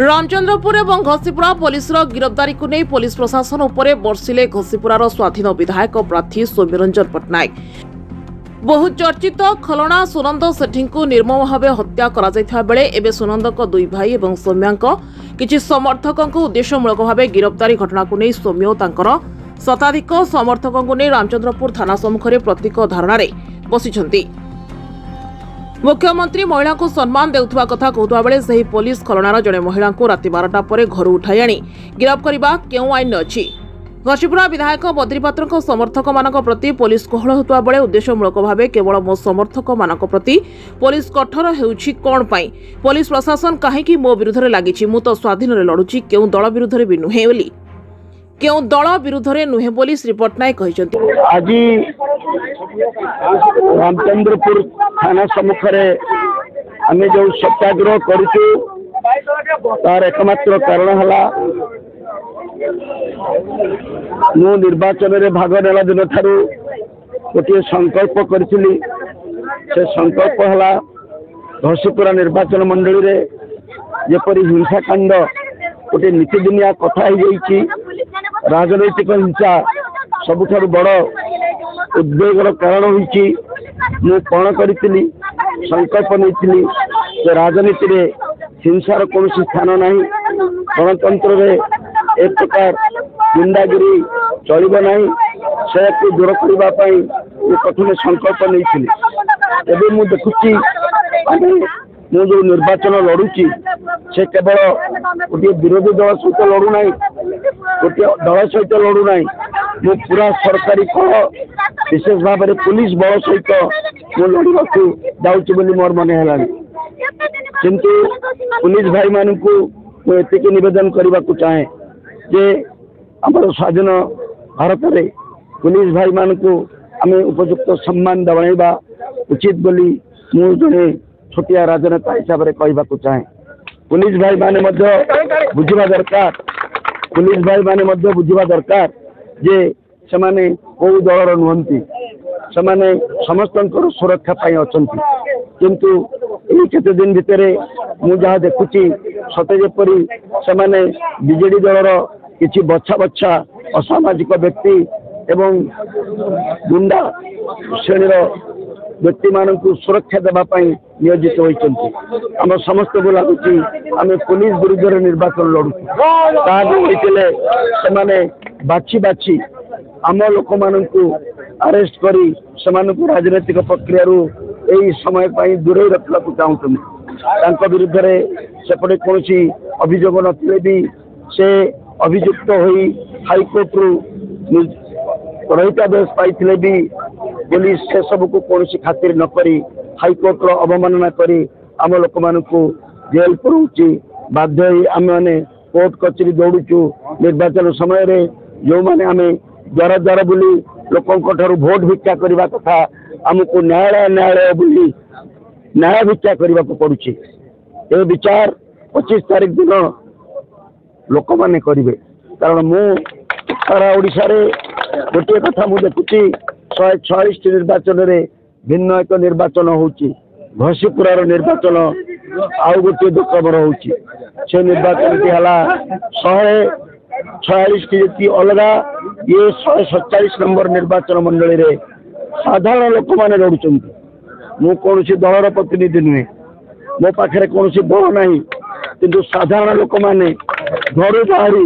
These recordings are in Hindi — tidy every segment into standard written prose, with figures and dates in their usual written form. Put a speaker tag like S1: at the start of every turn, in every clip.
S1: रामचंद्रपुर और घसीपुरा पुलिस गिरफ्तारी को नहीं पुलिस प्रशासन उपरे बर्षिले घसीपुरार स्वाधीन विधायक प्रार्थी सौम्यरंजन पट्टनायक। बहुत चर्चित खलना सुनंद सेठी को निर्मम भाव हत्या करा बेले एबे सुनंद दुई भाई और सौम्या किछि समर्थकों उद्देश्यमूलक भाव गिरफ्तारी घटना को नहीं सौम्य और तांकर शताधिक समर्थकों को नहीं रामचंद्रपुर थाना सम्मुखें प्रतीक धारणा बसिछंती। मुख्यमंत्री महिला को सम्मान देउथुवा कथा कहुवा बेले सही पुलिस खलनार जड़े महिला को राति 12टा पर घर उठाई आनी गिरफ करने केउ आईन अछि। घसीपुरा विधायक बद्रीपात्र समर्थक मानक प्रति पुलिस कोहल होता बेले उद्देश्यमूलक भाव केवल मो समर्थक मानक प्रति पुलिस कठोर हेउछि कोन पई पुलिस प्रशासन काहेकि मो विरुद्ध रे लागिछि मु तो स्वाधीन रे लडुछि केउ दल विरुद्ध रे भी नुहे बोली केउ दल विरुद्ध रे नुहे बोली श्री पट्टनायक कहिसंती।
S2: आज रामचंद्रपुर थाना सम्मुखरे आमे जो सत्याग्रह करूछु तार एकमात्र कारण हला मु निर्वाचन रे भाग नेला दिन थारू गोटे संकल्प करिथिली से संकल्प हला घसीपुरा निर्वाचन मंडली रे जेपरि हिंसाकांड गोटे नीतिदिनिया कथा हो जाइछि राजनैतिक हिंसा सबुठारु बड़ उद्वेगर कारण होइछि मु कौन करिथिली संकल्प नैथिली जे राजनीति रे हिंसार कौन स्थान नहीं गणतंत्र रे एक प्रकार गुंडागिरी चलिब नहीं से दूर करने कठिन संकल्प नहीं एवं मुझे देखुची मु जो निर्वाचन लड़ुची से केवल गोटे विरोधी दल सहित लड़ूना गोटे दल सहित लड़ूना मु पूरा सरकारी कल विशेष भाव में पुलिस बल सहित मु लड़वा जाऊँगी बोली मोर मन है किंतु पुलिस भाई मान को मुझे निवेदन करने को चाहे जे आम स्वाधीन भारत में पुलिस भाई मान को आम उपयुक्त सम्मान देवा उचित बोली मु जड़े छोटिया राजनेता हिसाब से कहवा चाहे पुलिस भाई माने बुझा दरकार पुलिस भाई माने बुझा दरकार जे सेमाने कौ दलर नुहंती सेमाने समस्त सुरक्षा पाई अछंती किंतु एई केते दिन भितर मु जहाँ देखुची सते जेपरी सेमाने बीजेडी दलर किछि बच्छा बच्छा असामाजिक व्यक्ति एवं गुंडा श्रेणीर व्यक्ति मान सुरक्षा देवाई नियोजित होती आम समस्त को लगुच आम पुलिस विरुद्ध निर्वाचन लड़ुचे से बाछी बाछी आम लोक मान अरेस्ट करी राजनैतिक प्रक्रिया यही समय दूरे रखा चाहते विरुद्ध सेपटे कौन अभियोग नथिले भी से अभियुक्त होई हाईकोर्ट रु रहितादेश पाई भी पुलिस से सब को कौन खातिर न करी हाईकोर्ट अवमानना करी आम लोक मान जेल पुरौची बाध्य आम मैंने कोर्ट कचेरी दौड़ुचु निर्वाचन समय रे जो मैंने आम द्वार द्वार बुली लोकों ठारू भोट भिक्षा करने कथा आमको न्यायालय न्यायालय बुली न्याय भिक्षा करने को पड़ुछि ए विचार 25 तारीख दिन लोक मैंने करेंगे कारण मु सारा ओडिशा रे गोटे कथा मुझे देखुची 146 निर्वाचन रे भिन्न एक निर्वाचन होची घसीपुरार निर्वाचन आउ गोटे दुखबर होची से निर्वाचन टी हला 146 की अलगा ये 147 नंबर निर्वाचन मंडली रे साधारण लोक माने लड़ुचंती मु कौन दलर प्रतिनिधि नुहे मो पाखे कौन बल नहीं किंतु साधारण लोक माने घर बाहरी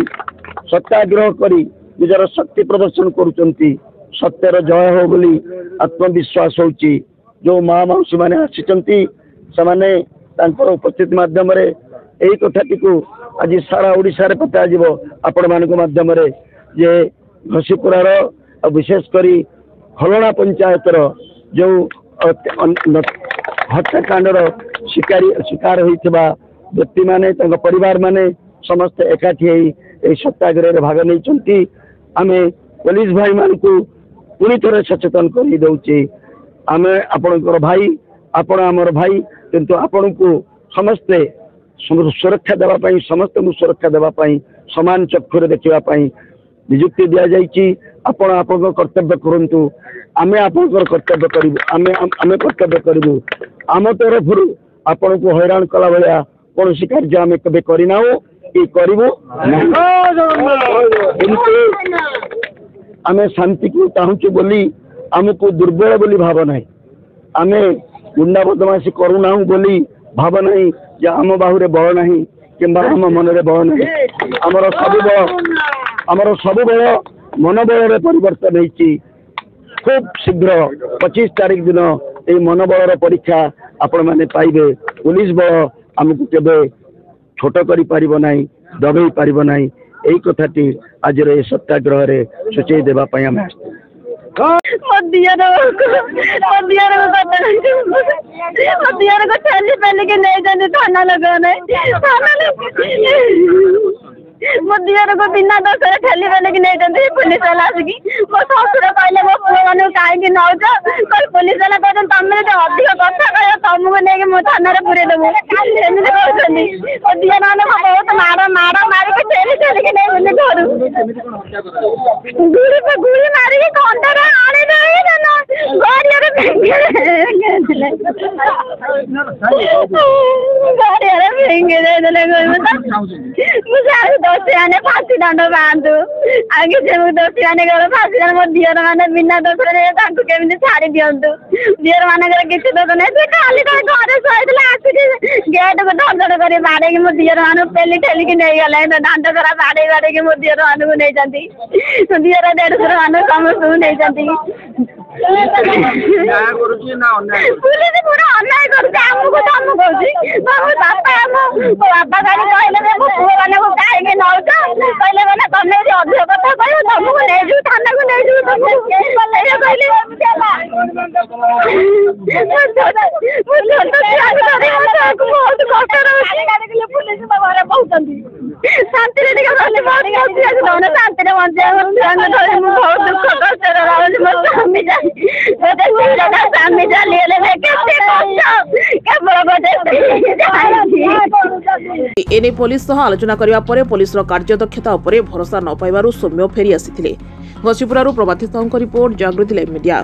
S2: सत्याग्रह करी निजर शक्ति प्रदर्शन करुचंती सत्यर जय हो बोली आत्मविश्वास होची जो माँ मौसी मैंने आसी उपस्थित मध्यम यही कथाटी को आज सारा ओडिशा रे पता आपण मान मध्यम जे घसीपुरार विशेषकर खलना पंचायतर जो हत्याकांडर शिकार होता व्यक्ति माने परिवार माने समस्त एकाठी सत्याग्रह भाग नहीं आम पुलिस भाई मान को पुणी थे सचेतन कर दौचे आम आपणकर भाई आपण आमर भाई किंतु आपण को समस्ते सुरक्षा देवाई समस्त सुरक्षा देवाई सामान चक्षुरे देखापी निजुक्ति दि जाइए आपण आपण कर्तव्य करूँ आम आपंकर कर्तव्य करूँ आम कर्तव्य करूँ आम तरफ आपण को हैरान कला भाया कौन कार्य आम के करना करूँ आम शांति को चाहूँ बोली आमको दुर्बल बोली भावना आम गुंडा बदमाशी करूना बोली भावना जे आम बाहुरे बल ना कि आम मन में बल ना आमर सब बल मनोबल परिवर्तन होती खूब शीघ्र 25 तारीख दिन ये मनोबल परीक्षा आपण मैंने पाइबे पुलिस बल आमको केबे छोट करि पारिबो नाही दबेई पारिबो नाही एई कथाटी आज ए सत्याग्रह रे सूचई देबा पई हम
S3: थाना लगा मो दियर को बिना दोष ठेली बेले कि नहीं पुलिस वाला आसिकी मो ससुर कहले मो पुओ मानु कहीं नौ कल पुलिस वाला कहते तुम जो अधिक कथा कह तुमको नहीं मो थाना पुरे देवु एमती कहते दियर मान बहुत माड़ मारिक ठेली ठेलिक नहीं बुले घर गुड़ी मारिक कंधर आने दोषी फांसी दंड बांधु आगे दोषी मैंने फांसी दंड मो दियर मैंने बिना दोष केमी छाड़ी दिंतु दियर मान किसी दोष नहीं खाली घरे शोला आसिक गेट को धड़ कर बाड़े मो दियर मान पेली ठेलिक नहीं गले दांड सारा बाड़े बाड़े मो दियर मान को नहीं दियर देढ़शुर मान समस्त नहीं पुलिस पूरा अन्याय करमको धमक बापा गाड़ी कहले मो पुओ मैंने कहीं नौ कहले मैंने तुम अधिक कथा कह तुमको नहीं थाना को नहीं बहुत कष्ट पुलिस घर बहुत शांति शांति बहुत दुख कष्ट स्वामी
S1: एने पुलिस सह आलोचना करिवा परे पुलिस कार्यदक्षता उपरे भरोसा न पाइबारु सौम्य फेरी आसिथिले। घसीपुरारू प्रभाती साहुंको रिपोर्ट जागृति लाइव मीडिया।